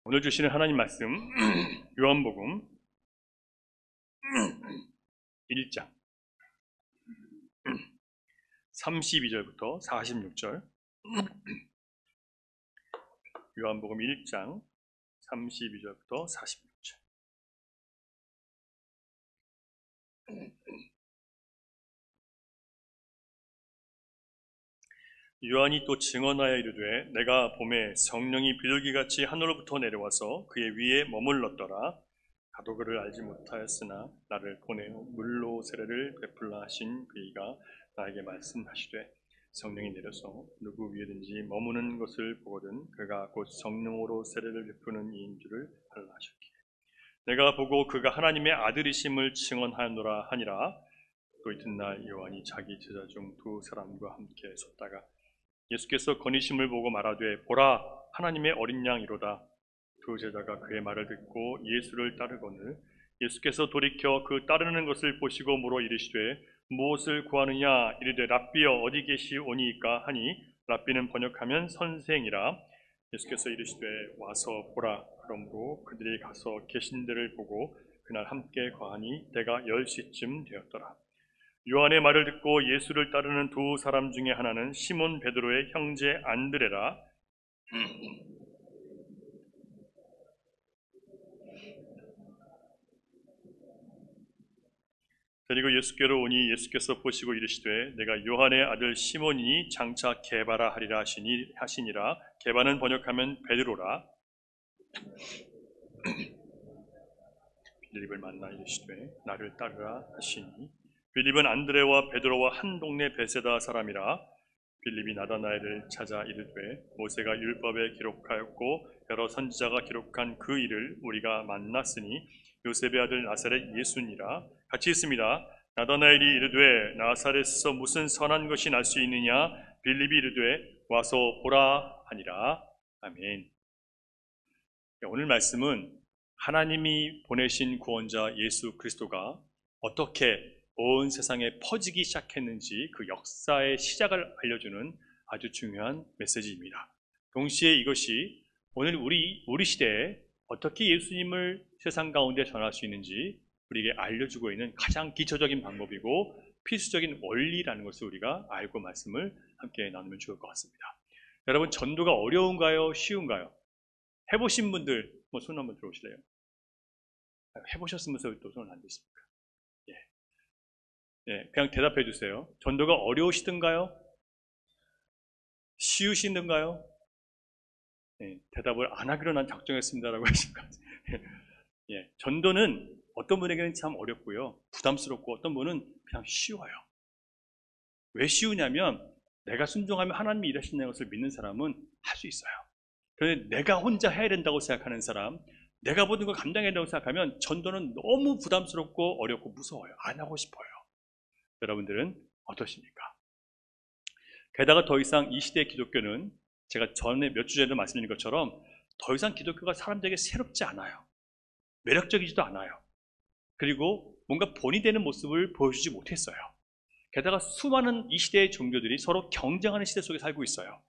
오늘 주시는 하나님 말씀 요한복음 1장 32절부터 46절. 요한복음 1장 32절부터 46절. 요한이 또 증언하여 이르되 내가 봄에 성령이 비둘기같이 하늘로부터 내려와서 그의 위에 머물렀더라. 나도 그를 알지 못하였으나 나를 보내어 물로 세례를 베풀라 하신 그이가 나에게 말씀하시되 성령이 내려서 누구 위에든지 머무는 것을 보거든 그가 곧 성령으로 세례를 베푸는 이인 줄을 알라 하셨기에 내가 보고 그가 하나님의 아들이심을 증언하노라 하니라. 또 이튿날 요한이 자기 제자 중 두 사람과 함께 섰다가 예수께서 거니심을 보고 말하되 보라 하나님의 어린 양이로다. 두 제자가 그의 말을 듣고 예수를 따르거늘 예수께서 돌이켜 그 따르는 것을 보시고 물어 이르시되 무엇을 구하느냐. 이르되 랍비여 어디 계시오니이까 하니 랍비는 번역하면 선생이라. 예수께서 이르시되 와서 보라. 그러므로 그들이 가서 계신 데를 보고 그날 함께 거하니 때가 10시쯤 되었더라. 요한의 말을 듣고 예수를 따르는 두 사람 중에 하나는 시몬 베드로의 형제 안드레라. 그리고 예수께로 오니 예수께서 보시고 이르시되 내가 요한의 아들 시몬이니 장차 게바라 하리라 하시니라. 게바는 번역하면 베드로라. 빌립을 만나 이르시되 나를 따르라 하시니 빌립은 안드레와 베드로와 한 동네 베세다 사람이라. 빌립이 나다나엘을 찾아 이르되 모세가 율법에 기록하였고 여러 선지자가 기록한 그 일을 우리가 만났으니 요셉의 아들 나사렛 예수니라. 같이 있습니다. 나다나엘이 이르되 나사렛에서 무슨 선한 것이 날 수 있느냐. 빌립이 이르되 와서 보라 하니라. 아멘. 오늘 말씀은 하나님이 보내신 구원자 예수 그리스도가 어떻게 온 세상에 퍼지기 시작했는지 그 역사의 시작을 알려주는 아주 중요한 메시지입니다. 동시에 이것이 오늘 우리 시대에 어떻게 예수님을 세상 가운데 전할 수 있는지 우리에게 알려주고 있는 가장 기초적인 방법이고 필수적인 원리라는 것을 우리가 알고 말씀을 함께 나누면 좋을 것 같습니다. 여러분, 전도가 어려운가요? 쉬운가요? 해보신 분들 손 한번 들어오실래요? 해보셨으면서 또 손을 안 드십니까? 그냥 대답해 주세요. 전도가 어려우시던가요? 쉬우시던가요? 대답을 안 하기로 난 작정했습니다라고 하신 것 같아요. 전도는 어떤 분에게는 참 어렵고요, 부담스럽고 어떤 분은 그냥 쉬워요. 왜 쉬우냐면 내가 순종하면 하나님이 일하신다는 것을 믿는 사람은 할 수 있어요. 그런데 내가 혼자 해야 된다고 생각하는 사람, 내가 모든 걸 감당해야 된다고 생각하면 전도는 너무 부담스럽고 어렵고 무서워요. 안 하고 싶어요. 여러분들은 어떠십니까? 게다가 더 이상 이 시대의 기독교는 제가 전에 몇 주 전에도 말씀드린 것처럼 더 이상 기독교가 사람들에게 새롭지 않아요. 매력적이지도 않아요. 그리고 뭔가 본이 되는 모습을 보여주지 못했어요. 게다가 수많은 이 시대의 종교들이 서로 경쟁하는 시대 속에 살고 있어요.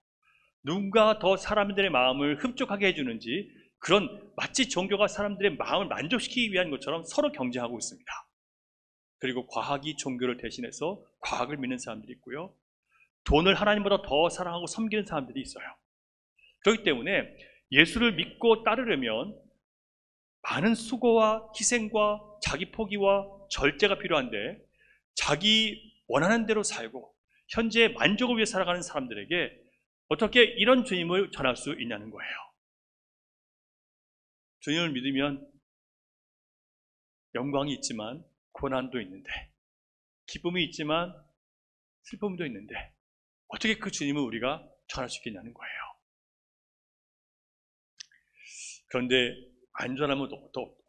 누군가 더 사람들의 마음을 흡족하게 해주는지, 그런 마치 종교가 사람들의 마음을 만족시키기 위한 것처럼 서로 경쟁하고 있습니다. 그리고 과학이 종교를 대신해서 과학을 믿는 사람들이 있고요, 돈을 하나님보다 더 사랑하고 섬기는 사람들이 있어요. 그렇기 때문에 예수를 믿고 따르려면 많은 수고와 희생과 자기 포기와 절제가 필요한데, 자기 원하는 대로 살고 현재 만족을 위해 살아가는 사람들에게 어떻게 이런 주님을 전할 수 있냐는 거예요. 주님을 믿으면 영광이 있지만 고난도 있는데, 기쁨이 있지만 슬픔도 있는데, 어떻게 그 주님을 우리가 전할 수 있겠냐는 거예요. 그런데 안 전하면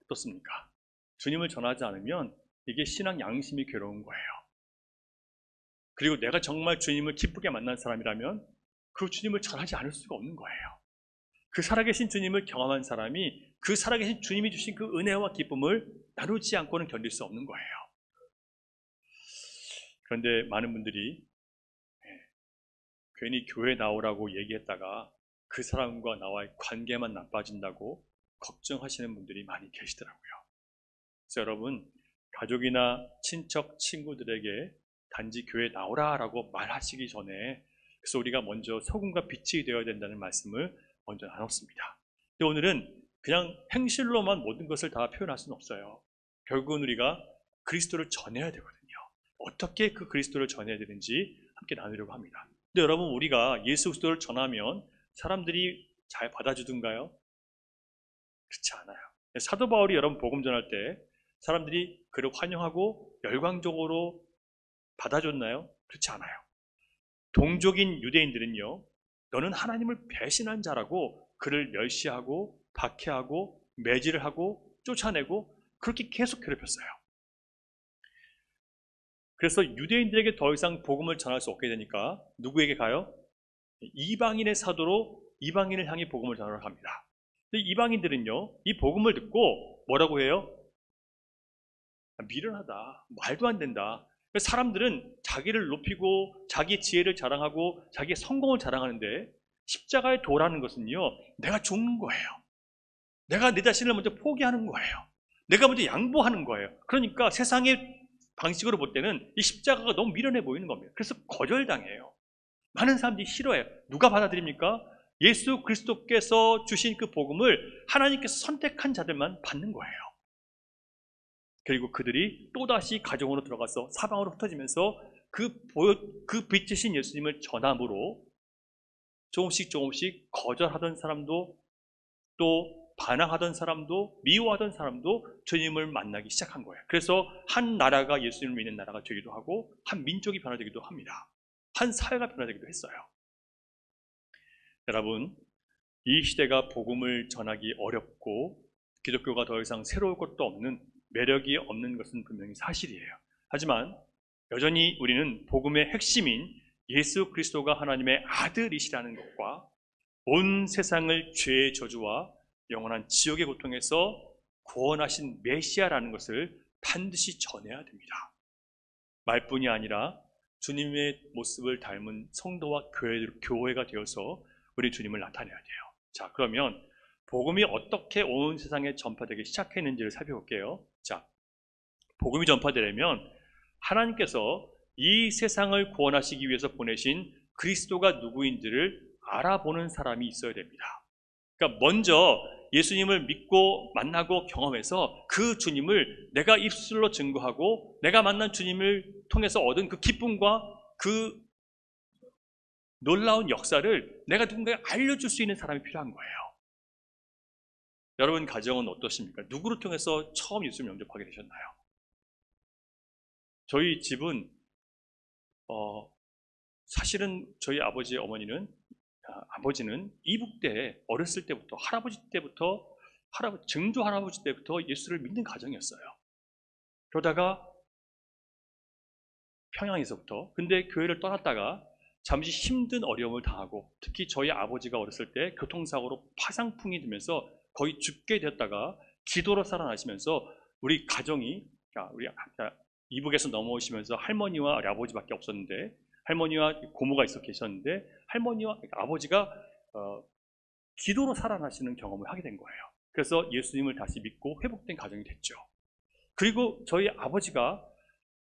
어떻습니까? 주님을 전하지 않으면 이게 신앙 양심이 괴로운 거예요. 그리고 내가 정말 주님을 기쁘게 만난 사람이라면 그 주님을 전하지 않을 수가 없는 거예요. 그 살아계신 주님을 경험한 사람이 그 살아계신 주님이 주신 그 은혜와 기쁨을 나누지 않고는 견딜 수 없는 거예요. 그런데 많은 분들이 괜히 교회 나오라고 얘기했다가 그 사람과 나와의 관계만 나빠진다고 걱정하시는 분들이 많이 계시더라고요. 그래서 여러분, 가족이나 친척, 친구들에게 단지 교회 나오라라고 말하시기 전에 그래서 우리가 먼저 소금과 빛이 되어야 된다는 말씀을 먼저 나눴습니다. 근데 오늘은 그냥 행실로만 모든 것을 다 표현할 수는 없어요. 결국은 우리가 그리스도를 전해야 되거든요. 어떻게 그 그리스도를 전해야 되는지 함께 나누려고 합니다. 근데 여러분, 우리가 예수 그리스도를 전하면 사람들이 잘 받아주던가요? 그렇지 않아요. 사도 바울이 여러분 복음 전할 때 사람들이 그를 환영하고 열광적으로 받아줬나요? 그렇지 않아요. 동족인 유대인들은요, 너는 하나님을 배신한 자라고 그를 멸시하고 박해하고 매질을 하고 쫓아내고 그렇게 계속 괴롭혔어요. 그래서 유대인들에게 더 이상 복음을 전할 수 없게 되니까 누구에게 가요? 이방인의 사도로 이방인을 향해 복음을 전하러 갑니다. 근데 이방인들은요, 이 복음을 듣고 뭐라고 해요? 미련하다, 말도 안 된다. 사람들은 자기를 높이고 자기 지혜를 자랑하고 자기의 성공을 자랑하는데 십자가의 도라는 것은요, 내가 죽는 거예요. 내가 내 자신을 먼저 포기하는 거예요. 내가 먼저 양보하는 거예요. 그러니까 세상의 방식으로 볼 때는 이 십자가가 너무 미련해 보이는 겁니다. 그래서 거절당해요. 많은 사람들이 싫어해요. 누가 받아들입니까? 예수 그리스도께서 주신 그 복음을 하나님께서 선택한 자들만 받는 거예요. 그리고 그들이 또다시 가정으로 들어가서 사방으로 흩어지면서 그 빛이신 예수님을 전함으로 조금씩 거절하던 사람도 또 반항하던 사람도 미워하던 사람도 주님을 만나기 시작한 거예요. 그래서 한 나라가 예수님을 믿는 나라가 되기도 하고 한 민족이 변화되기도 합니다. 한 사회가 변화되기도 했어요. 여러분, 이 시대가 복음을 전하기 어렵고 기독교가 더 이상 새로울 것도 없는 매력이 없는 것은 분명히 사실이에요. 하지만 여전히 우리는 복음의 핵심인 예수 그리스도가 하나님의 아들이시라는 것과 온 세상을 죄의 저주와 영원한 지옥의 고통에서 구원하신 메시아라는 것을 반드시 전해야 됩니다. 말뿐이 아니라 주님의 모습을 닮은 성도와 교회가 되어서 우리 주님을 나타내야 돼요. 자, 그러면 복음이 어떻게 온 세상에 전파되기 시작했는지를 살펴볼게요. 자, 복음이 전파되려면 하나님께서 이 세상을 구원하시기 위해서 보내신 그리스도가 누구인지를 알아보는 사람이 있어야 됩니다. 그러니까 먼저 예수님을 믿고 만나고 경험해서 그 주님을 내가 입술로 증거하고 내가 만난 주님을 통해서 얻은 그 기쁨과 그 놀라운 역사를 내가 누군가에게 알려줄 수 있는 사람이 필요한 거예요. 여러분 가정은 어떠십니까? 누구를 통해서 처음 예수님 영접하게 되셨나요? 저희 집은 사실은 저희 아버지 어머니는 아버지는 이북 때 어렸을 때부터 할아버지 때부터 증조 할아버지 때부터 예수를 믿는 가정이었어요. 그러다가 평양에서부터 근데 교회를 떠났다가 잠시 힘든 어려움을 당하고 특히 저희 아버지가 어렸을 때 교통사고로 파상풍이 들면서 거의 죽게 되었다가 기도로 살아나시면서 우리 가정이 우리 이북에서 넘어오시면서 할머니와 우리 아버지밖에 없었는데 할머니와 고모가 있어 계셨는데 할머니와 아버지가 기도로 살아나시는 경험을 하게 된 거예요. 그래서 예수님을 다시 믿고 회복된 가정이 됐죠. 그리고 저희 아버지가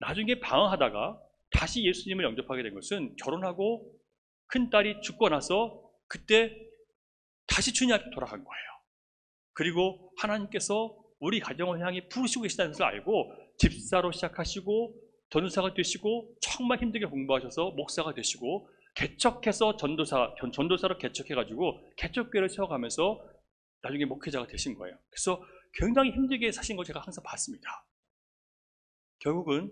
나중에 방황하다가 다시 예수님을 영접하게 된 것은 결혼하고 큰딸이 죽고 나서 그때 다시 주님 앞에 돌아간 거예요. 그리고 하나님께서 우리 가정을 향해 부르시고 계시다는 것을 알고 집사로 시작하시고 전도사가 되시고 정말 힘들게 공부하셔서 목사가 되시고 개척해서 전도사로 개척해가지고 개척교회를 세워가면서 나중에 목회자가 되신 거예요. 그래서 굉장히 힘들게 사신 걸 제가 항상 봤습니다. 결국은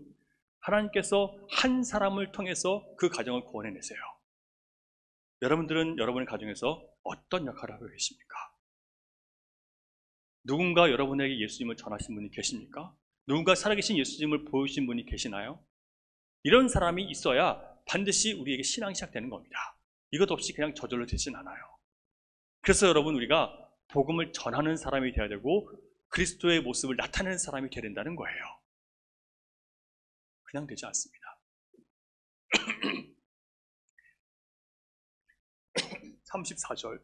하나님께서 한 사람을 통해서 그 가정을 구원해내세요. 여러분들은 여러분의 가정에서 어떤 역할을 하고 계십니까? 누군가 여러분에게 예수님을 전하신 분이 계십니까? 누군가 살아계신 예수님을 보여주신 분이 계시나요? 이런 사람이 있어야 반드시 우리에게 신앙이 시작되는 겁니다. 이것 없이 그냥 저절로 되진 않아요. 그래서 여러분 우리가 복음을 전하는 사람이 되어야 되고 그리스도의 모습을 나타내는 사람이 되어야 된다는 거예요. 그냥 되지 않습니다. 34절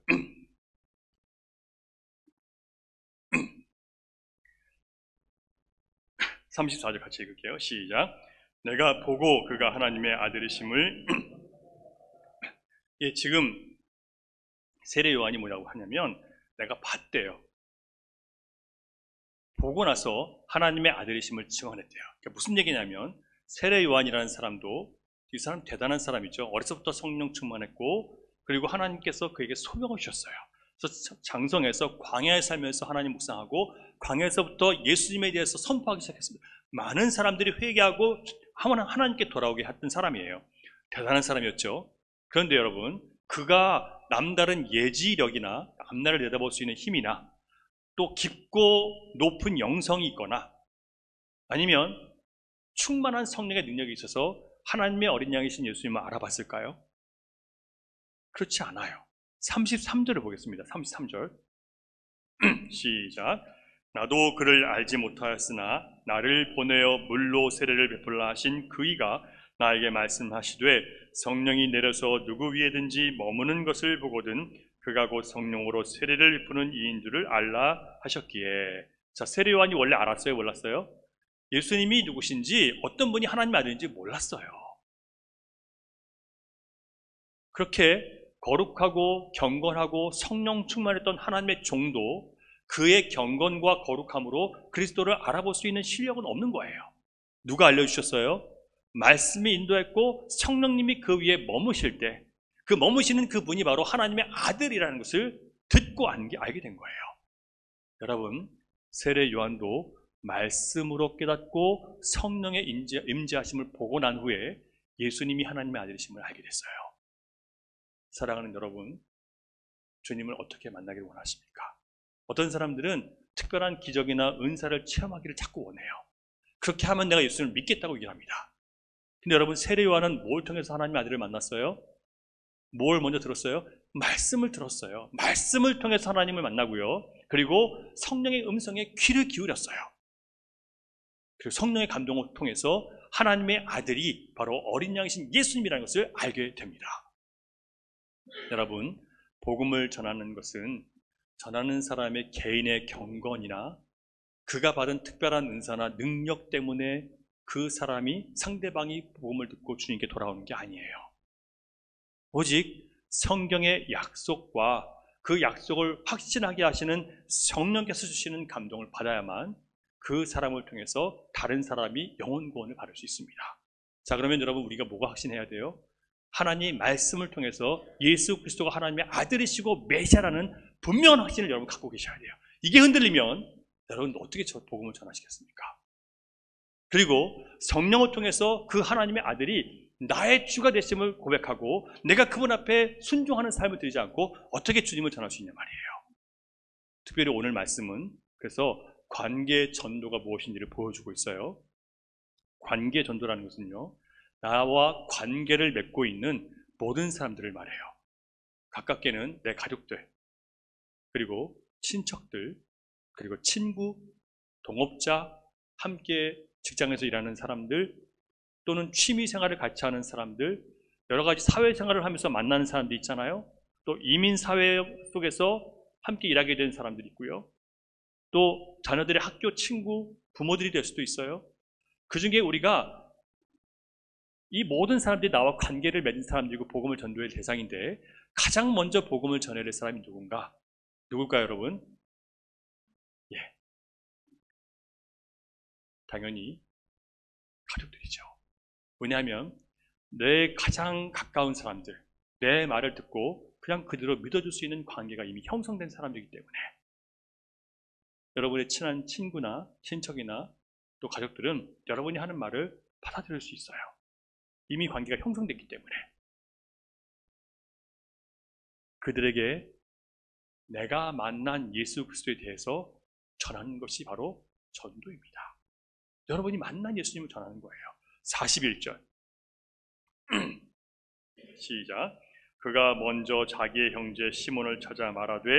34절 같이 읽을게요. 시작. 내가 보고 그가 하나님의 아들이심을 예, 지금 세례 요한이 뭐라고 하냐면 내가 봤대요. 보고 나서 하나님의 아들이심을 증언했대요. 그러니까 무슨 얘기냐면 세례 요한이라는 사람도 이 사람 대단한 사람이죠. 어려서부터 성령 충만했고 그리고 하나님께서 그에게 소명을 주셨어요. 그래서 장성에서 광야에 살면서 하나님 묵상하고 광야에서부터 예수님에 대해서 선포하기 시작했습니다. 많은 사람들이 회개하고 하나님께 돌아오게 했던 사람이에요. 대단한 사람이었죠. 그런데 여러분, 그가 남다른 예지력이나 앞날을 내다볼 수 있는 힘이나 또 깊고 높은 영성이 있거나 아니면 충만한 성령의 능력이 있어서 하나님의 어린 양이신 예수님을 알아봤을까요? 그렇지 않아요. 33절을 보겠습니다. 33절 시작. 나도 그를 알지 못하였으나 나를 보내어 물로 세례를 베풀라 하신 그이가 나에게 말씀하시되 성령이 내려서 누구 위에든지 머무는 것을 보거든 그가 곧 성령으로 세례를 베푸는 이인 줄을 알라 하셨기에. 자, 세례 요한이 원래 알았어요? 몰랐어요? 예수님이 누구신지 어떤 분이 하나님의 아들인지 몰랐어요. 그렇게 거룩하고 경건하고 성령 충만했던 하나님의 종도 그의 경건과 거룩함으로 그리스도를 알아볼 수 있는 실력은 없는 거예요. 누가 알려주셨어요? 말씀이 인도했고 성령님이 그 위에 머무실 때 그 머무시는 그분이 바로 하나님의 아들이라는 것을 듣고 알게 된 거예요. 여러분, 세례 요한도 말씀으로 깨닫고 성령의 임재하심을 보고 난 후에 예수님이 하나님의 아들이심을 알게 됐어요. 사랑하는 여러분, 주님을 어떻게 만나기를 원하십니까? 어떤 사람들은 특별한 기적이나 은사를 체험하기를 자꾸 원해요. 그렇게 하면 내가 예수님을 믿겠다고 얘기합니다. 근데 여러분, 세례 요한은 뭘 통해서 하나님의 아들을 만났어요? 뭘 먼저 들었어요? 말씀을 들었어요. 말씀을 통해서 하나님을 만나고요. 그리고 성령의 음성에 귀를 기울였어요. 그리고 성령의 감동을 통해서 하나님의 아들이 바로 어린 양이신 예수님이라는 것을 알게 됩니다. 여러분, 복음을 전하는 것은 전하는 사람의 개인의 경건이나 그가 받은 특별한 은사나 능력 때문에 그 사람이 상대방이 복음을 듣고 주님께 돌아오는 게 아니에요. 오직 성경의 약속과 그 약속을 확신하게 하시는 성령께서 주시는 감동을 받아야만 그 사람을 통해서 다른 사람이 영혼 구원을 받을 수 있습니다. 자, 그러면 여러분, 우리가 뭐가 확신해야 돼요? 하나님 말씀을 통해서 예수 그리스도가 하나님의 아들이시고 메시아라는 분명한 확신을 여러분 갖고 계셔야 돼요. 이게 흔들리면 여러분 어떻게 저 복음을 전하시겠습니까? 그리고 성령을 통해서 그 하나님의 아들이 나의 주가 되심을 고백하고 내가 그분 앞에 순종하는 삶을 들이지 않고 어떻게 주님을 전할 수 있냐 말이에요. 특별히 오늘 말씀은 그래서 관계 전도가 무엇인지를 보여주고 있어요. 관계 전도라는 것은요, 나와 관계를 맺고 있는 모든 사람들을 말해요. 가깝게는 내 가족들, 그리고 친척들, 그리고 친구, 동업자, 함께 직장에서 일하는 사람들, 또는 취미 생활을 같이 하는 사람들, 여러 가지 사회생활을 하면서 만나는 사람들 있잖아요. 또 이민 사회 속에서 함께 일하게 된 사람들이 있고요. 또 자녀들의 학교 친구, 부모들이 될 수도 있어요. 그 중에 우리가 이 모든 사람들이 나와 관계를 맺은 사람들이고 복음을 전도할 대상인데 가장 먼저 복음을 전해야 될 사람이 누군가? 누굴까요, 여러분? 예, 당연히 가족들이죠. 왜냐하면 내 가장 가까운 사람들, 내 말을 듣고 그냥 그대로 믿어줄 수 있는 관계가 이미 형성된 사람들이기 때문에 여러분의 친한 친구나 친척이나 또 가족들은 여러분이 하는 말을 받아들일 수 있어요. 이미 관계가 형성됐기 때문에 그들에게 내가 만난 예수 그리스도에 대해서 전하는 것이 바로 전도입니다. 여러분이 만난 예수님을 전하는 거예요. 41절 시작. 그가 먼저 자기의 형제 시몬을 찾아 말하되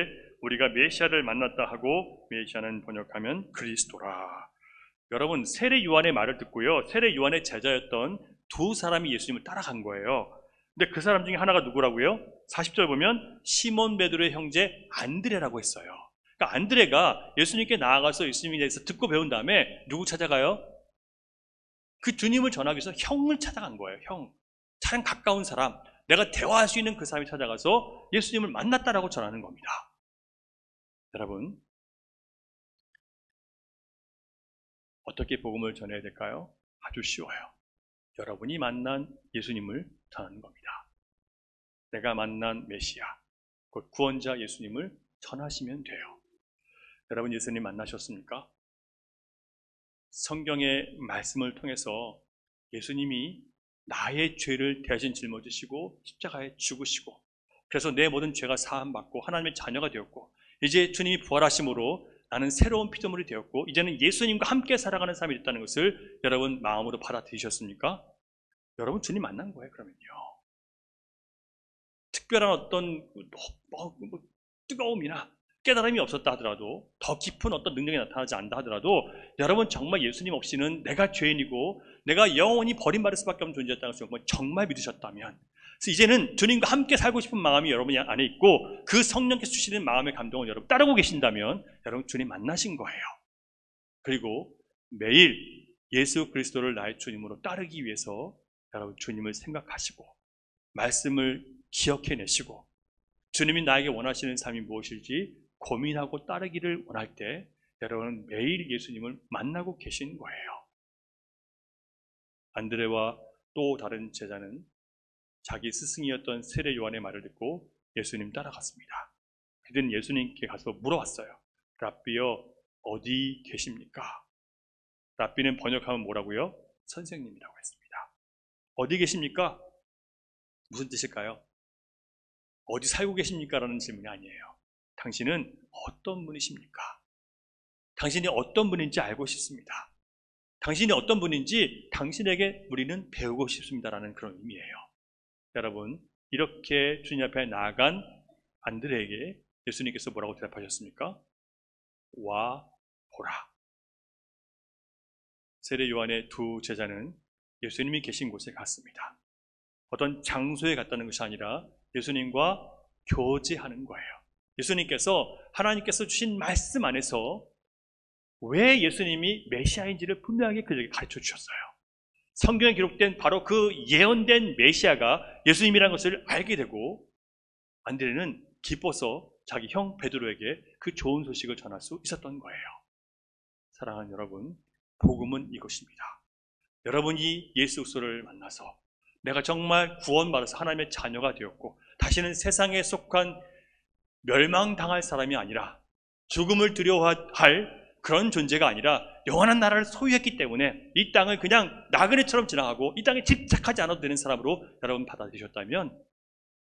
우리가 메시아를 만났다 하고, 메시아는 번역하면 그리스도라. 여러분, 세례 요한의 말을 듣고요, 세례 요한의 제자였던 두 사람이 예수님을 따라간 거예요. 근데 그 사람 중에 하나가 누구라고요? 40절 보면 시몬 베드로의 형제 안드레라고 했어요. 그러니까 안드레가 예수님께 나아가서 예수님에 대해서 듣고 배운 다음에 누구 찾아가요? 그 주님을 전하기 위해서 형을 찾아간 거예요. 형. 가장 가까운 사람, 내가 대화할 수 있는 그 사람이 찾아가서 예수님을 만났다라고 전하는 겁니다. 여러분, 어떻게 복음을 전해야 될까요? 아주 쉬워요. 여러분이 만난 예수님을 전하는 겁니다. 내가 만난 메시아, 곧 구원자 예수님을 전하시면 돼요. 여러분, 예수님 만나셨습니까? 성경의 말씀을 통해서 예수님이 나의 죄를 대신 짊어지시고 십자가에 죽으시고, 그래서 내 모든 죄가 사함받고 하나님의 자녀가 되었고, 이제 주님이 부활하심으로 나는 새로운 피조물이 되었고 이제는 예수님과 함께 살아가는 삶이 됐다는 것을 여러분 마음으로 받아들이셨습니까? 여러분 주님 만난 거예요. 그러면요, 특별한 어떤 뜨거움이나 깨달음이 없었다 하더라도, 더 깊은 어떤 능력이 나타나지 않다 하더라도, 여러분 정말 예수님 없이는 내가 죄인이고 내가 영원히 버림받을 수밖에 없는 존재였다는 것을 정말 믿으셨다면, 그래서 이제는 주님과 함께 살고 싶은 마음이 여러분 안에 있고 그 성령께서 주시는 마음의 감동을 여러분 따르고 계신다면 여러분 주님 만나신 거예요. 그리고 매일 예수 그리스도를 나의 주님으로 따르기 위해서 여러분 주님을 생각하시고 말씀을 기억해내시고 주님이 나에게 원하시는 삶이 무엇일지 고민하고 따르기를 원할 때 여러분은 매일 예수님을 만나고 계신 거예요. 안드레와 또 다른 제자는 자기 스승이었던 세례 요한의 말을 듣고 예수님 따라갔습니다. 그들은 예수님께 가서 물어봤어요. 랍비여, 어디 계십니까? 랍비는 번역하면 뭐라고요? 선생님이라고 했습니다. 어디 계십니까? 무슨 뜻일까요? 어디 살고 계십니까? 라는 질문이 아니에요. 당신은 어떤 분이십니까? 당신이 어떤 분인지 알고 싶습니다. 당신이 어떤 분인지 당신에게 우리는 배우고 싶습니다라는 그런 의미예요. 여러분, 이렇게 주님 앞에 나아간 안드레에게 예수님께서 뭐라고 대답하셨습니까? 와 보라. 세례 요한의 두 제자는 예수님이 계신 곳에 갔습니다. 어떤 장소에 갔다는 것이 아니라 예수님과 교제하는 거예요. 예수님께서 하나님께서 주신 말씀 안에서 왜 예수님이 메시아인지를 분명하게 그들에게 가르쳐 주셨어요. 성경에 기록된 바로 그 예언된 메시아가 예수님이라는 것을 알게 되고 안드레는 기뻐서 자기 형 베드로에게 그 좋은 소식을 전할 수 있었던 거예요. 사랑하는 여러분, 복음은 이것입니다. 여러분이 예수 그리스도를 만나서 내가 정말 구원받아서 하나님의 자녀가 되었고 다시는 세상에 속한 멸망당할 사람이 아니라 죽음을 두려워할 그런 존재가 아니라 영원한 나라를 소유했기 때문에 이 땅을 그냥 나그네처럼 지나가고 이 땅에 집착하지 않아도 되는 사람으로 여러분 받아들이셨다면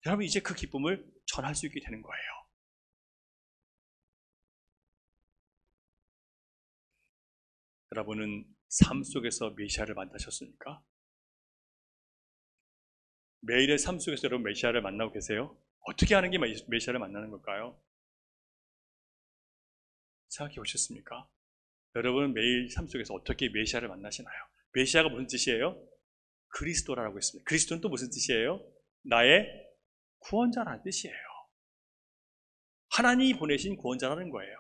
여러분 이제 그 기쁨을 전할 수 있게 되는 거예요. 여러분은 삶 속에서 메시아를 만나셨습니까? 매일의 삶 속에서 여러분 메시아를 만나고 계세요? 어떻게 하는 게 메시아를 만나는 걸까요? 생각해 보셨습니까? 여러분은 매일 삶 속에서 어떻게 메시아를 만나시나요? 메시아가 무슨 뜻이에요? 그리스도라고 했습니다. 그리스도는 또 무슨 뜻이에요? 나의 구원자라는 뜻이에요. 하나님이 보내신 구원자라는 거예요.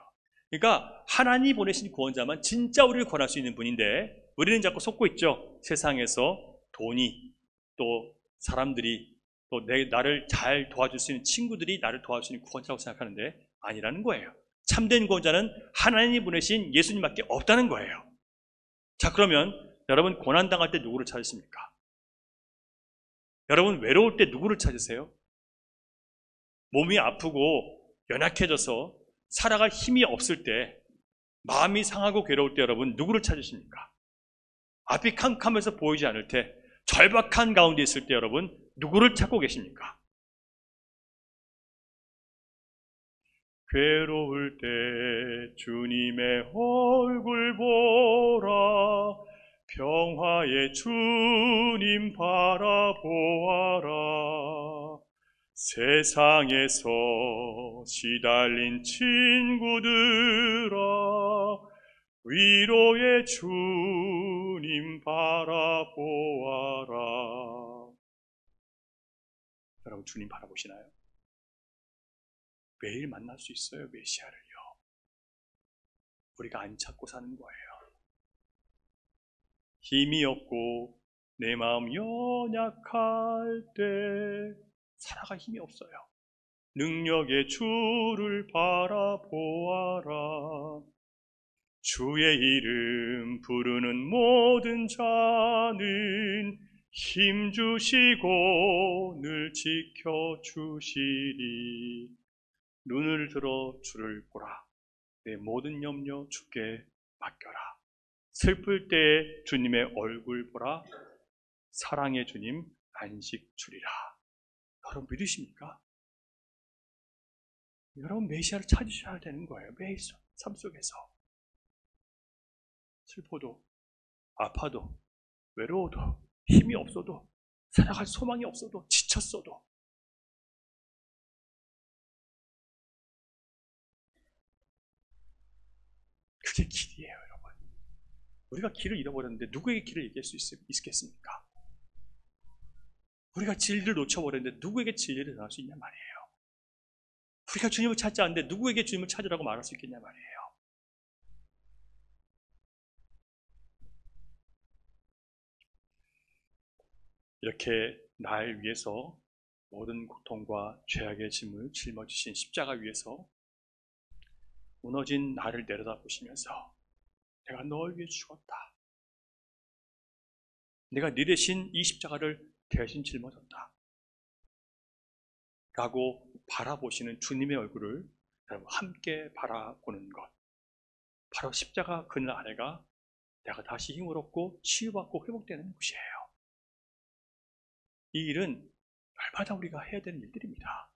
그러니까 하나님이 보내신 구원자만 진짜 우리를 구원할 수 있는 분인데 우리는 자꾸 속고 있죠. 세상에서 돈이, 또 사람들이, 또 나를 잘 도와줄 수 있는 친구들이 나를 도와줄 수 있는 구원자라고 생각하는데 아니라는 거예요. 참된 구원자는 하나님이 보내신 예수님밖에 없다는 거예요. 자, 그러면 여러분 고난당할 때 누구를 찾으십니까? 여러분 외로울 때 누구를 찾으세요? 몸이 아프고 연약해져서 살아갈 힘이 없을 때, 마음이 상하고 괴로울 때 여러분 누구를 찾으십니까? 앞이 캄캄해서 보이지 않을 때, 절박한 가운데 있을 때 여러분 누구를 찾고 계십니까? 괴로울 때 주님의 얼굴 보라, 평화의 주님 바라보아라. 세상에서 시달린 친구들아, 위로의 주님 바라보아라. 여러분 주님 바라보시나요? 매일 만날 수 있어요, 메시아를요. 우리가 안 찾고 사는 거예요. 힘이 없고 내 마음 연약할 때 살아갈 힘이 없어요. 능력의 주를 바라보아라. 주의 이름 부르는 모든 자는 힘 주시고 늘 지켜주시리. 눈을 들어 주를 보라. 내 모든 염려 주께 맡겨라. 슬플 때 주님의 얼굴 보라. 사랑의 주님 안식 주리라. 여러분 믿으십니까? 여러분 메시아를 찾으셔야 되는 거예요. 매일 삶 속에서. 슬퍼도 아파도 외로워도 힘이 없어도 살아갈 소망이 없어도 지쳤어도 그게 길이에요, 여러분. 우리가 길을 잃어버렸는데 누구에게 길을 얘기할 수 있겠습니까? 우리가 진리를 놓쳐버렸는데 누구에게 진리를 전할 수 있냐 말이에요. 우리가 주님을 찾지 않는데 누구에게 주님을 찾으라고 말할 수 있겠냐 말이에요. 이렇게 날 위해서 모든 고통과 죄악의 짐을 짊어지신 십자가 위에서 무너진 나를 내려다보시면서 내가 널 위해 죽었다. 내가 네 대신 이 십자가를 대신 짊어졌다. 라고 바라보시는 주님의 얼굴을 여러분 함께 바라보는 것. 바로 십자가 그늘 아래가 내가 다시 힘을 얻고 치유받고 회복되는 곳이에요. 이 일은 날마다 우리가 해야 되는 일들입니다.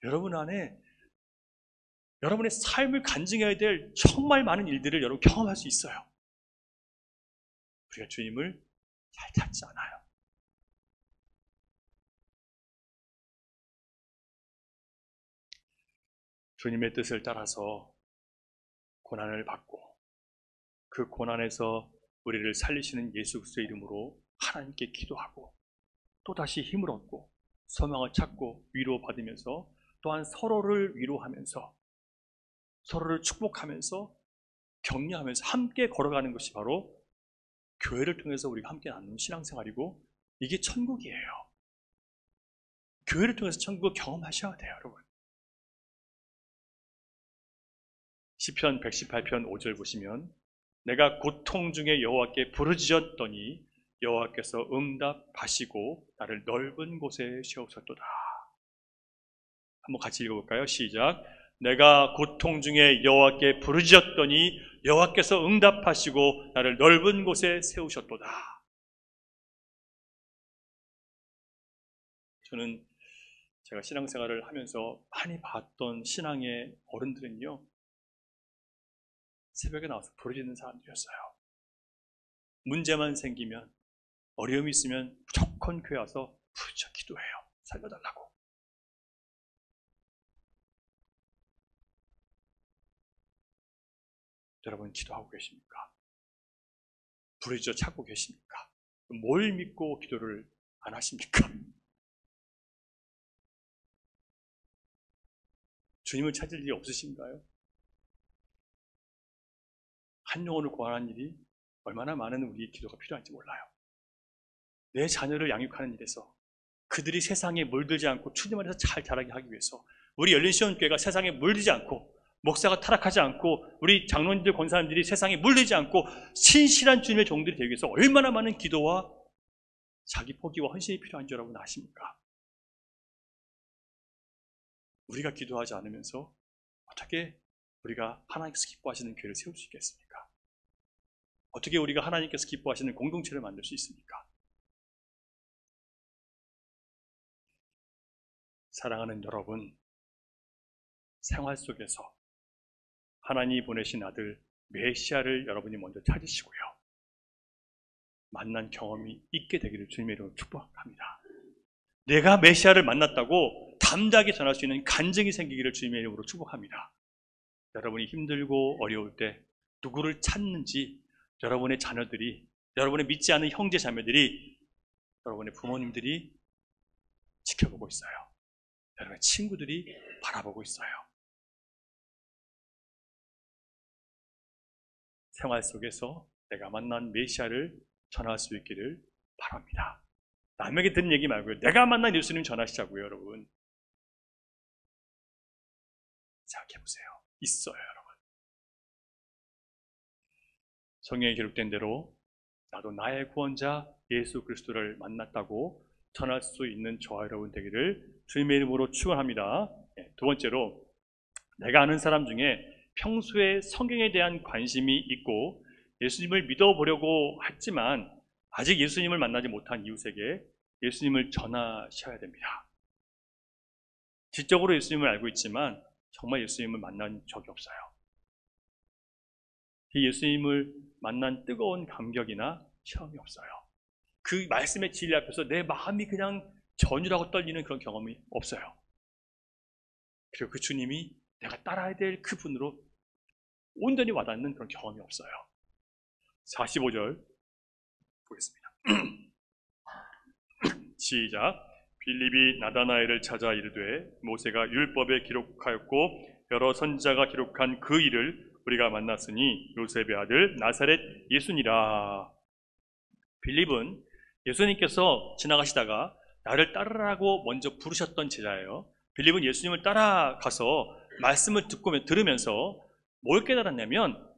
여러분 안에 여러분의 삶을 간증해야 될 정말 많은 일들을 여러분 경험할 수 있어요. 우리가 주님을 잘 찾지 않아요. 주님의 뜻을 따라서 고난을 받고 그 고난에서 우리를 살리시는 예수 그리스도의 이름으로 하나님께 기도하고 또다시 힘을 얻고 소망을 찾고 위로받으면서 또한 서로를 위로하면서 서로를 축복하면서 격려하면서 함께 걸어가는 것이 바로 교회를 통해서 우리가 함께 나누는 신앙생활이고 이게 천국이에요. 교회를 통해서 천국을 경험하셔야 돼요, 여러분. 시편 118편 5절 보시면 내가 고통 중에 여호와께 부르짖었더니 여호와께서 응답하시고 나를 넓은 곳에 세우셨도다. 한번 같이 읽어볼까요? 시작. 내가 고통 중에 여호와께 부르짖었더니 여호와께서 응답하시고 나를 넓은 곳에 세우셨도다. 저는 제가 신앙생활을 하면서 많이 봤던 신앙의 어른들은요, 새벽에 나와서 부르짖는 사람들이었어요. 문제만 생기면, 어려움이 있으면 무조건 교회 와서 부르짖어 기도해요. 살려달라고. 여러분 기도하고 계십니까? 부르짖어 찾고 계십니까? 뭘 믿고 기도를 안 하십니까? 주님을 찾을 일이 없으신가요? 한 영혼을 구하는 일이 얼마나 많은 우리의 기도가 필요한지 몰라요. 내 자녀를 양육하는 일에서 그들이 세상에 물들지 않고 주님 안에서 잘 자라게 하기 위해서 우리 열린시온교회가 세상에 물들지 않고 목사가 타락하지 않고 우리 장로님들 권사님들이 세상에 물들지 않고 신실한 주님의 종들이 되기 위해서 얼마나 많은 기도와 자기 포기와 헌신이 필요한지 여러분 아십니까? 우리가 기도하지 않으면서 어떻게 우리가 하나님께서 기뻐하시는 교회를 세울 수 있겠습니까? 어떻게 우리가 하나님께서 기뻐하시는 공동체를 만들 수 있습니까? 사랑하는 여러분, 생활 속에서 하나님이 보내신 아들 메시아를 여러분이 먼저 찾으시고요. 만난 경험이 있게 되기를 주님의 이름으로 축복합니다. 내가 메시아를 만났다고 담대하게 전할 수 있는 간증이 생기기를 주님의 이름으로 축복합니다. 여러분이 힘들고 어려울 때 누구를 찾는지 여러분의 자녀들이, 여러분의 믿지 않는 형제 자매들이, 여러분의 부모님들이 지켜보고 있어요. 여러분의 친구들이 바라보고 있어요. 생활 속에서 내가 만난 메시아를 전할 수 있기를 바랍니다. 남에게 듣는 얘기 말고요. 내가 만난 예수님 전하시자고요, 여러분. 생각해보세요. 있어요, 여러분. 성경에 기록된 대로 나도 나의 구원자 예수 그리스도를 만났다고 전할 수 있는 저와 여러분 되기를 주님의 이름으로 축원합니다. 두 번째로, 내가 아는 사람 중에 평소에 성경에 대한 관심이 있고 예수님을 믿어보려고 했지만 아직 예수님을 만나지 못한 이웃에게 예수님을 전하셔야 됩니다. 지적으로 예수님을 알고 있지만 정말 예수님을 만난 적이 없어요. 이 예수님을 만난 뜨거운 감격이나 체험이 없어요. 그 말씀의 진리 앞에서 내 마음이 그냥 전율하고 떨리는 그런 경험이 없어요. 그리고 그 주님이 내가 따라야 될 그분으로 온전히 와닿는 그런 경험이 없어요. 45절 보겠습니다. 시작. 빌립이 나다나엘을 찾아 이르되 모세가 율법에 기록하였고 여러 선지자가 기록한 그 일을 우리가 만났으니 요셉의 아들 나사렛 예수니라. 빌립은 예수님께서 지나가시다가 나를 따르라고 먼저 부르셨던 제자예요. 빌립은 예수님을 따라가서 말씀을 들으면서 뭘 깨달았냐면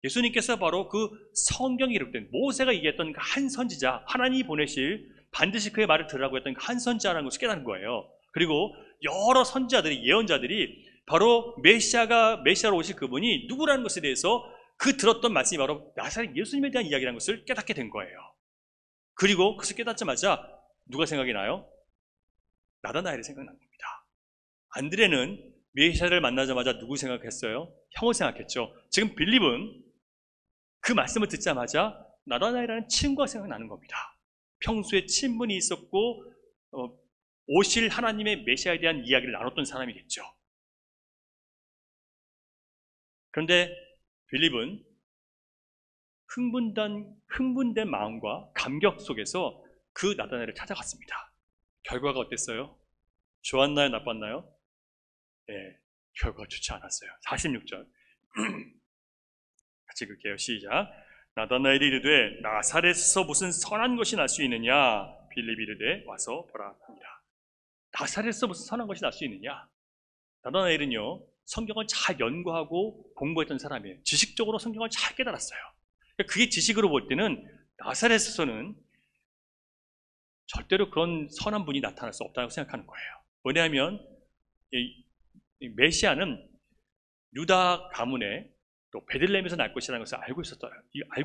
예수님께서 바로 그 성경에 기록된 모세가 얘기했던 그 한 선지자, 하나님이 보내실 반드시 그의 말을 들으라고 했던 그 한 선지자라는 것을 깨달은 거예요. 그리고 여러 선지자들이, 예언자들이 바로 메시아로 오실 그분이 누구라는 것에 대해서 그 들었던 말씀이 바로 나사렛 예수님에 대한 이야기라는 것을 깨닫게 된 거예요. 그리고 그것을 깨닫자마자 누가 생각이 나요? 나다나엘이 생각난 겁니다. 안드레는 메시아를 만나자마자 누구 생각했어요? 형을 생각했죠. 지금 빌립은 그 말씀을 듣자마자 나다나엘이라는 친구가 생각나는 겁니다. 평소에 친분이 있었고 오실 하나님의 메시아에 대한 이야기를 나눴던 사람이겠죠. 그런데 빌립은 흥분된 마음과 감격 속에서 그 나다나엘을 찾아갔습니다. 결과가 어땠어요? 좋았나요? 나빴나요? 네, 결과가 좋지 않았어요. 46절 같이 읽을게요. 시작. 나다나엘이 이르되 나사렛에서 무슨 선한 것이 날 수 있느냐? 빌립이 이르되 와서 보라 합니다. 나사렛에서 무슨 선한 것이 날 수 있느냐? 나다나엘은요, 성경을 잘 연구하고 공부했던 사람이에요. 지식적으로 성경을 잘 깨달았어요. 그게 지식으로 볼 때는 나사렛에서는 절대로 그런 선한 분이 나타날 수 없다고 생각하는 거예요. 왜냐하면 이 메시아는 유다 가문에 또 베들레헴에서 날 것이라는 것을 알고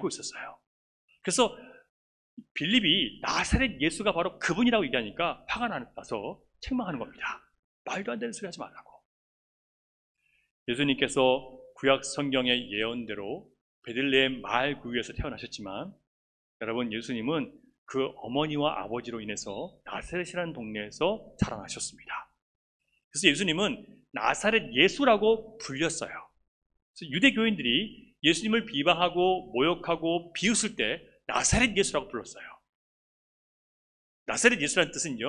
있었어요. 그래서 빌립이 나사렛 예수가 바로 그분이라고 얘기하니까 화가 나서 책망하는 겁니다. 말도 안 되는 소리 하지 말라고. 예수님께서 구약 성경의 예언대로 베들레헴 마을 구유에서 태어나셨지만 여러분, 예수님은 그 어머니와 아버지로 인해서 나사렛이라는 동네에서 자라나셨습니다. 그래서 예수님은 나사렛 예수라고 불렸어요. 그래서 유대교인들이 예수님을 비방하고 모욕하고 비웃을 때 나사렛 예수라고 불렀어요. 나사렛 예수라는 뜻은요,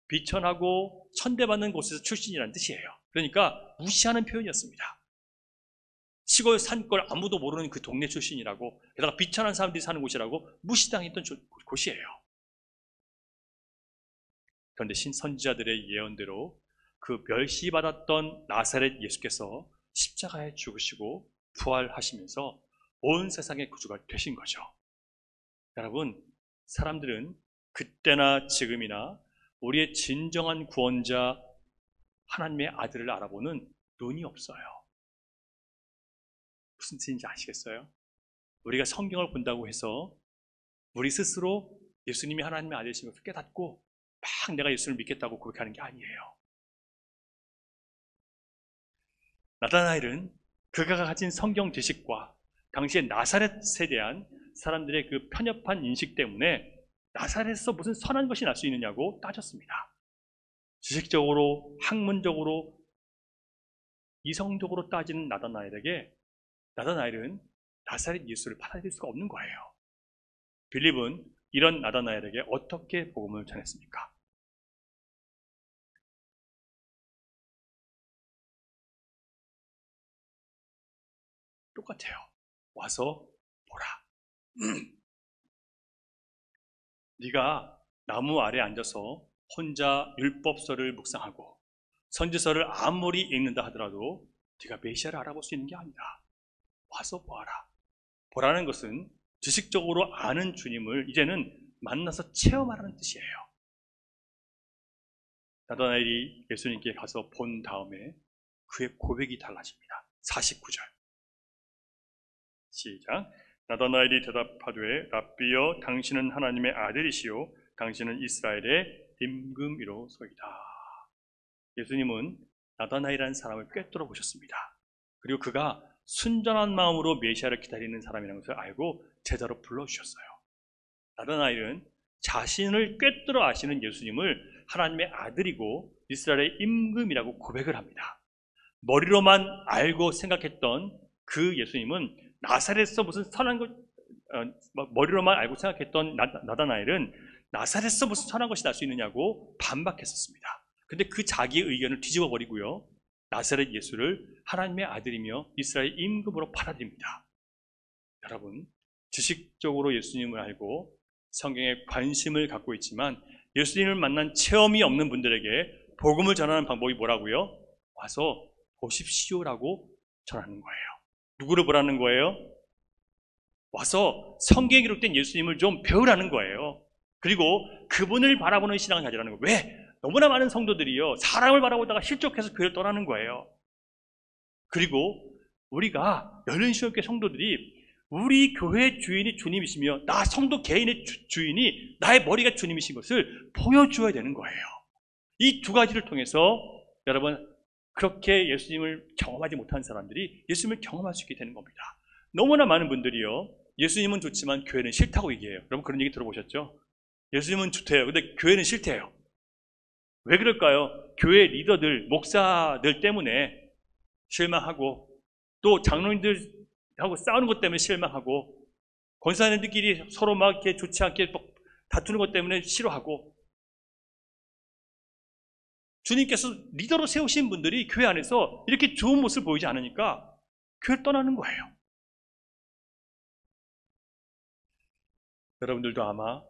비천하고 천대받는 곳에서 출신이라는 뜻이에요. 그러니까 무시하는 표현이었습니다. 시골 산골 아무도 모르는 그 동네 출신이라고, 게다가 비천한 사람들이 사는 곳이라고 무시당했던 곳이에요. 그런데 선지자들의 예언대로 그 멸시받았던 나사렛 예수께서 십자가에 죽으시고 부활하시면서 온 세상의 구주가 되신 거죠. 여러분, 사람들은 그때나 지금이나 우리의 진정한 구원자 하나님의 아들을 알아보는 눈이 없어요. 무슨 뜻인지 아시겠어요? 우리가 성경을 본다고 해서 우리 스스로 예수님이 하나님의 아들이신 것을 깨닫고 막 내가 예수를 믿겠다고 고백하는 게 아니에요. 나다나엘은 그가 가진 성경 지식과 당시의 나사렛에 대한 사람들의 그 편협한 인식 때문에 나사렛에서 무슨 선한 것이 날 수 있느냐고 따졌습니다. 지식적으로, 학문적으로, 이성적으로 따지는 나다나엘은 나사렛 예수를 받아들일 수가 없는 거예요. 빌립은 이런 나다나엘에게 어떻게 복음을 전했습니까? 똑같아요. 와서 보라. 네가 나무 아래 앉아서 혼자 율법서를 묵상하고 선지서를 아무리 읽는다 하더라도 네가 메시아를 알아볼 수 있는 게 아니다. 와서 보아라. 보라는 것은 지식적으로 아는 주님을 이제는 만나서 체험하라는 뜻이에요. 나다나엘이 예수님께 가서 본 다음에 그의 고백이 달라집니다. 49절 시작. 나다나엘이 대답하되 랍비여 당신은 하나님의 아들이시요 당신은 이스라엘의 임금이로소이다. 예수님은 나다나엘이라는 사람을 꿰뚫어 보셨습니다. 그리고 그가 순전한 마음으로 메시아를 기다리는 사람이라는 것을 알고 제자로 불러주셨어요. 나다나엘은 자신을 꿰뚫어 아시는 예수님을 하나님의 아들이고 이스라엘의 임금이라고 고백을 합니다. 머리로만 알고 생각했던 그 예수님은 나사렛에서 무슨 선한 것, 머리로만 알고 생각했던 나다나엘은 나사렛에서 무슨 선한 것이 날 수 있느냐고 반박했었습니다. 근데 그 자기의 의견을 뒤집어 버리고요, 나사렛 예수를 하나님의 아들이며 이스라엘 임금으로 받아들입니다. 여러분, 지식적으로 예수님을 알고 성경에 관심을 갖고 있지만 예수님을 만난 체험이 없는 분들에게 복음을 전하는 방법이 뭐라고요? 와서 보십시오라고 전하는 거예요. 누구를 보라는 거예요? 와서 성경에 기록된 예수님을 좀 배우라는 거예요. 그리고 그분을 바라보는 신앙을 가지라는 거예요. 왜? 너무나 많은 성도들이요, 사람을 바라보다가 실족해서 교회를 떠나는 거예요. 그리고 우리가 열린신학교회 성도들이 우리 교회의 주인이 주님이시며 나 성도 개인의 주인이 나의 머리가 주님이신 것을 보여주어야 되는 거예요. 이 두 가지를 통해서 여러분, 그렇게 예수님을 경험하지 못한 사람들이 예수님을 경험할 수 있게 되는 겁니다. 너무나 많은 분들이요, 예수님은 좋지만 교회는 싫다고 얘기해요. 여러분 그런 얘기 들어보셨죠? 예수님은 좋대요. 근데 교회는 싫대요. 왜 그럴까요? 교회 리더들, 목사들 때문에 실망하고, 또 장로님들하고 싸우는 것 때문에 실망하고, 권사님들끼리 서로 막 이렇게 좋지 않게 다투는 것 때문에 싫어하고, 주님께서 리더로 세우신 분들이 교회 안에서 이렇게 좋은 모습을 보이지 않으니까 교회를 떠나는 거예요. 여러분들도 아마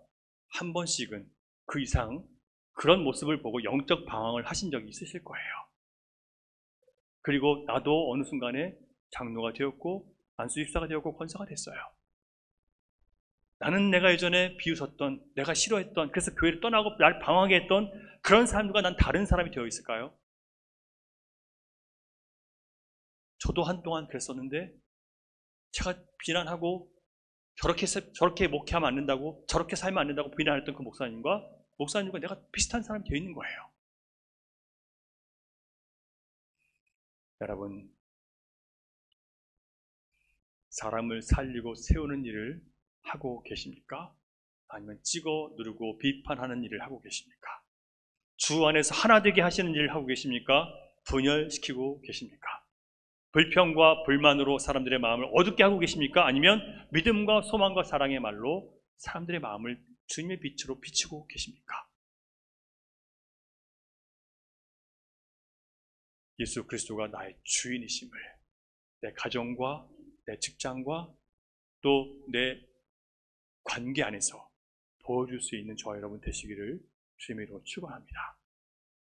한 번씩은 그 이상 그런 모습을 보고 영적 방황을 하신 적이 있으실 거예요. 그리고 나도 어느 순간에 장로가 되었고 안수집사가 되었고 권사가 됐어요. 나는 내가 예전에 비웃었던, 내가 싫어했던, 그래서 교회를 떠나고 날 방황하게 했던 그런 사람들과 난 다른 사람이 되어 있을까요? 저도 한동안 그랬었는데 제가 비난하고 저렇게 목회하면 안 된다고, 저렇게 살면 안 된다고 비난했던 그 목사님과 내가 비슷한 사람이 되어 있는 거예요. 여러분, 사람을 살리고 세우는 일을 하고 계십니까? 아니면 찍어 누르고 비판하는 일을 하고 계십니까? 주 안에서 하나 되게 하시는 일을 하고 계십니까? 분열시키고 계십니까? 불평과 불만으로 사람들의 마음을 어둡게 하고 계십니까? 아니면 믿음과 소망과 사랑의 말로 사람들의 마음을 주님의 빛으로 비추고 계십니까? 예수 그리스도가 나의 주인이심을 내 가정과 내 직장과 또 내 관계 안에서 보여줄 수 있는 저와 여러분 되시기를 주님의 이름으로 축원합니다.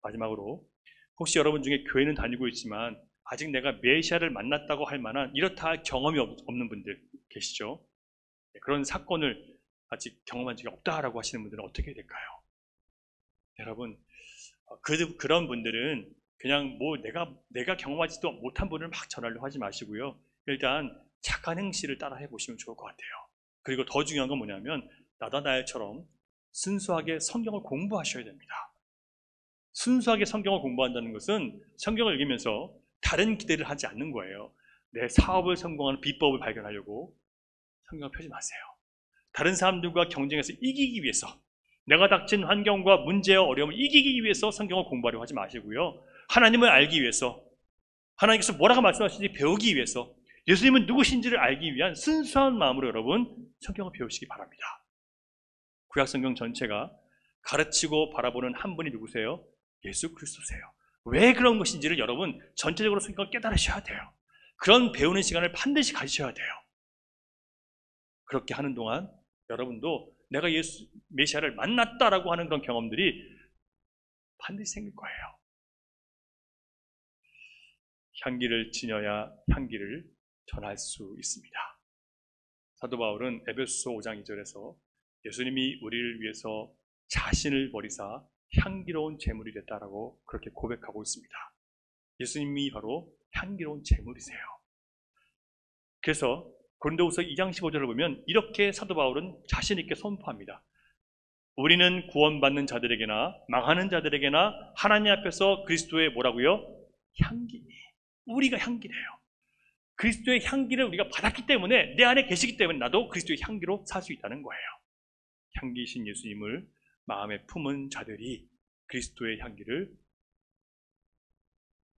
마지막으로, 혹시 여러분 중에 교회는 다니고 있지만 아직 내가 메시아를 만났다고 할 만한 이렇다 할 경험이 없는 분들 계시죠? 그런 사건을 아직 경험한 적이 없다라고 하시는 분들은 어떻게 될까요? 여러분, 그런 분들은 그냥 뭐 내가 경험하지도 못한 분을 막 전하려고 하지 마시고요, 일단 착한 행실을 따라 해보시면 좋을 것 같아요. 그리고 더 중요한 건 뭐냐면 나다나엘처럼 순수하게 성경을 공부하셔야 됩니다. 순수하게 성경을 공부한다는 것은 성경을 읽으면서 다른 기대를 하지 않는 거예요. 내 사업을 성공하는 비법을 발견하려고 성경을 펴지 마세요. 다른 사람들과 경쟁해서 이기기 위해서, 내가 닥친 환경과 문제와 어려움을 이기기 위해서 성경을 공부하려고 하지 마시고요, 하나님을 알기 위해서, 하나님께서 뭐라고 말씀하시는지 배우기 위해서, 예수님은 누구신지를 알기 위한 순수한 마음으로 여러분 성경을 배우시기 바랍니다. 구약성경 전체가 가르치고 바라보는 한 분이 누구세요? 예수 그리스도세요. 왜 그런 것인지를 여러분 전체적으로 성경을 깨달으셔야 돼요. 그런 배우는 시간을 반드시 가지셔야 돼요. 그렇게 하는 동안 여러분도 내가 예수 메시아를 만났다라고 하는 그런 경험들이 반드시 생길 거예요. 향기를 지녀야 향기를 전할 수 있습니다. 사도 바울은 에베소서 5장 2절에서 예수님이 우리를 위해서 자신을 버리사 향기로운 제물이 됐다라고 그렇게 고백하고 있습니다. 예수님이 바로 향기로운 제물이세요. 그래서 고린도후서 2장 15절을 보면 이렇게 사도 바울은 자신 있게 선포합니다. 우리는 구원받는 자들에게나 망하는 자들에게나 하나님 앞에서 그리스도의 뭐라고요? 향기. 우리가 향기래요. 그리스도의 향기를 우리가 받았기 때문에 내 안에 계시기 때문에 나도 그리스도의 향기로 살 수 있다는 거예요. 향기이신 예수님을 마음에 품은 자들이 그리스도의 향기를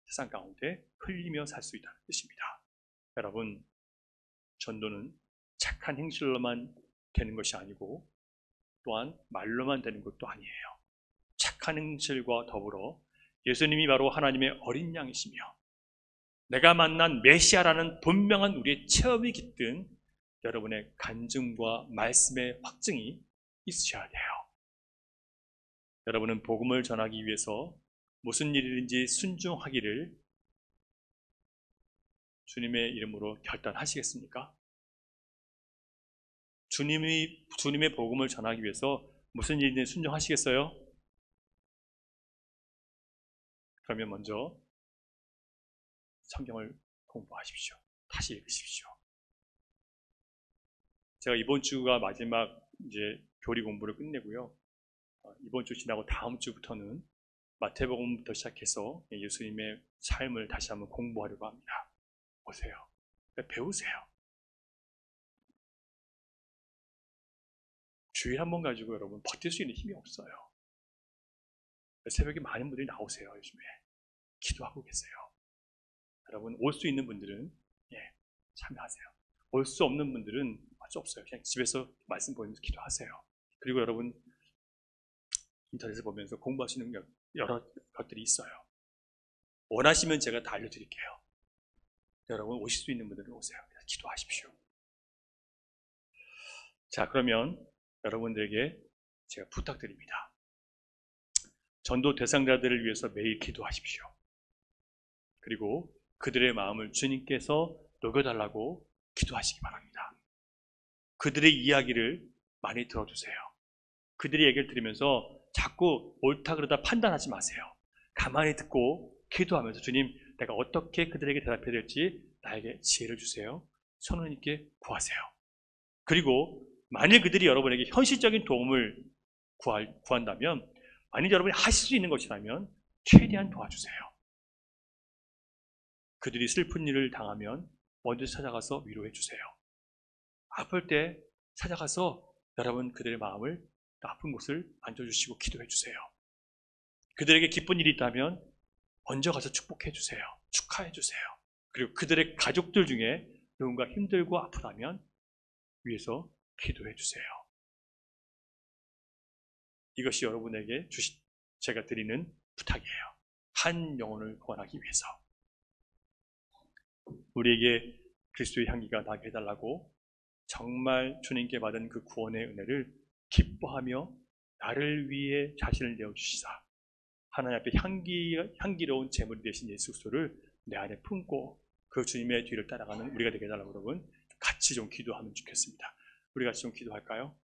세상 가운데 흘리며 살 수 있다는 뜻입니다. 여러분, 전도는 착한 행실로만 되는 것이 아니고 또한 말로만 되는 것도 아니에요. 착한 행실과 더불어 예수님이 바로 하나님의 어린 양이시며 내가 만난 메시아라는 분명한 우리의 체험이 깃든 여러분의 간증과 말씀의 확증이 있으셔야 돼요. 여러분은 복음을 전하기 위해서 무슨 일이든지 순종하기를 주님의 이름으로 결단하시겠습니까? 주님의 복음을 전하기 위해서 무슨 일이든지 순종하시겠어요? 그러면 먼저 성경을 공부하십시오. 다시 읽으십시오. 제가 이번 주가 마지막 이제 교리 공부를 끝내고요. 이번 주 지나고 다음 주부터는 마태복음부터 시작해서 예수님의 삶을 다시 한번 공부하려고 합니다. 보세요. 배우세요. 주일 한 번 가지고 여러분 버틸 수 있는 힘이 없어요. 새벽에 많은 분들이 나오세요. 요즘에 기도하고 계세요. 여러분 올 수 있는 분들은 참여하세요. 올 수 없는 분들은 어쩔 수 없어요. 그냥 집에서 말씀 보면서 기도하세요. 그리고 여러분 인터넷을 보면서 공부할 수 있는 여러 것들이 있어요. 원하시면 제가 다 알려드릴게요. 여러분 오실 수 있는 분들은 오세요. 기도하십시오. 자, 그러면 여러분들에게 제가 부탁드립니다. 전도 대상자들을 위해서 매일 기도하십시오. 그리고 그들의 마음을 주님께서 녹여달라고 기도하시기 바랍니다. 그들의 이야기를 많이 들어주세요. 그들의 얘기를 들으면서 자꾸 옳다 그러다 판단하지 마세요. 가만히 듣고 기도하면서 주님, 내가 어떻게 그들에게 대답해야 될지 나에게 지혜를 주세요. 선우님께 구하세요. 그리고 만일 그들이 여러분에게 현실적인 도움을 구한다면, 만일 여러분이 하실 수 있는 것이라면 최대한 도와주세요. 그들이 슬픈 일을 당하면 먼저 찾아가서 위로해 주세요. 아플 때 찾아가서 여러분 그들의 마음을 아픈 곳을 만져주시고 기도해 주세요. 그들에게 기쁜 일이 있다면 먼저 가서 축복해 주세요. 축하해 주세요. 그리고 그들의 가족들 중에 누군가 힘들고 아프다면 위에서 기도해 주세요. 이것이 여러분에게 제가 드리는 부탁이에요. 한 영혼을 구원하기 위해서. 우리에게 그리스도의 향기가 나게 해달라고 정말 주님께 받은 그 구원의 은혜를 기뻐하며 나를 위해 자신을 내어주시사 하나님 앞에 향기로운 제물이 되신 예수 그리스도를 내 안에 품고 그 주님의 뒤를 따라가는 우리가 되게 해달라고 여러분 같이 좀 기도하면 좋겠습니다. 우리 같이 좀 기도할까요?